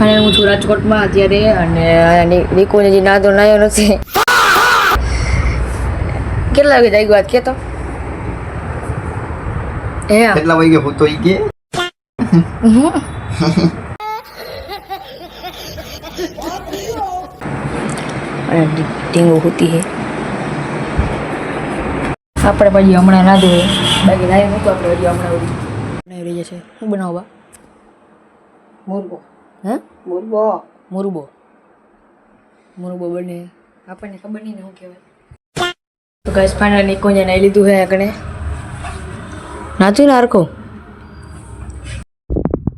Final હું છું રાજકોટમાં અત્યારે અને નિકુને જે નાતો નાયો નથી. કેટલા વાગે જાય વાત કેતો હે કેટલા વાગે હોતો ઈ કે અને ઢીંગો હોતી હે આપણે પછી હમણાં ના જોઈએ બાકી નાય મૂકો આપણે હજી હમણાં ઉડી રહી જશે. શું બનાવવા મુરબો હે મુરબો મુરબો મુરબો બને આપણને ખબર નહીં ને શું કહેવાય. તો ગાઈસ ફાઇનલ નિકોને નાઈ લીધું હે આગળ નાચું ને હરખો.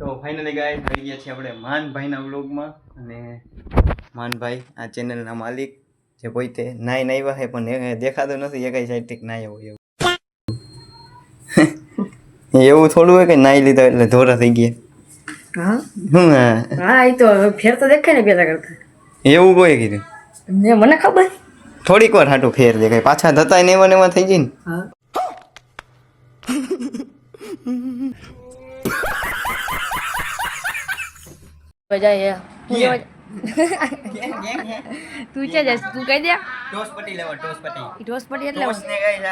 તો ફાઇનલી ગાઈસ આવી ગયા છીએ આપણે માનભાઈના વ્લોગમાં અને માનભાઈ આ ચેનલના માલિક જે પોતે નાઈ નાઈવા હે પણ દેખાતો નથી એ કઈ સાઈડ થી નાઈ હોય એવું એવું થોડું હોય કે નાઈ લીધા એટલે ધોરા થઈ ગયા. હા શું હા એ તો ફેર તો દેખાય ને પેલા કરતા એવું કોઈ કીધું મને ખબર થોડીક વાર હાટું ફેર દેખાય પાછા થતા ને એમાં થઈ જાય ને. હા જાય તું છે જસ તું કહી દે ટોસ પટી લેવા ટોસ પટી ટોસ પડી એટલે ટોસ ને ગાઈસ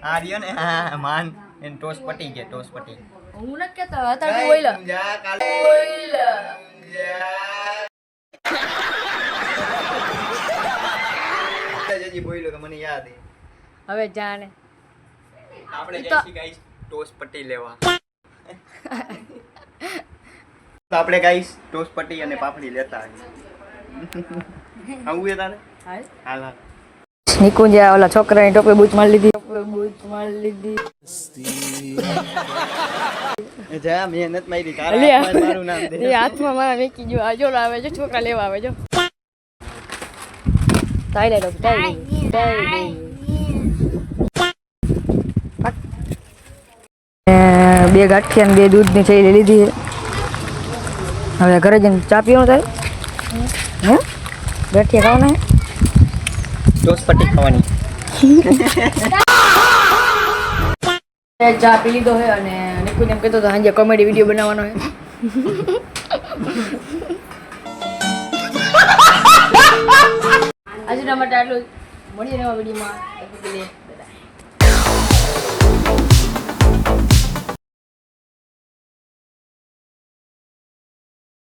આ રહ્યો ને હા માન એન ટોસ પટી ગયા ટોસ પટી. હું નથી કહેતો હતા તું બોલ જા કાલે જજી બોલ્યો તો મને યાદ હે. હવે જાને આપણે જઈશું ગાઈસ ટોસ પટ્ટી લેવા. તો આપણે ગાઈસ ટોસ પટ્ટી અને પાપડી લેતા આવીએ. આવું એ તારે હાલ હાલ નિકુંજ ઓલા છોકરાની ટોપી બૂચ મારી લીધી જા મહેનત મારી તારા મારું નામ દે એ હાથમાં મારા મેકી જો આજો આવે છે છોકરા લેવા આવે છે. તાઈ લે તાઈ બે ગાંઠિયા ને બે દૂધની ચઈ લઈ લીધી છે. હવે ઘરે જઈને ચા પીવાનું થાય હે ગાંઠિયા ખાવાના ટોસ પટ્ટી ખાવાની. ચા પી લીધો છે અને નિકુંજ એમ કહેતો હતો સાંજે કોમેડી વિડીયો બનાવવાનો છે. આજના માટે આટલું મળીએ નવા વિડીયોમાં.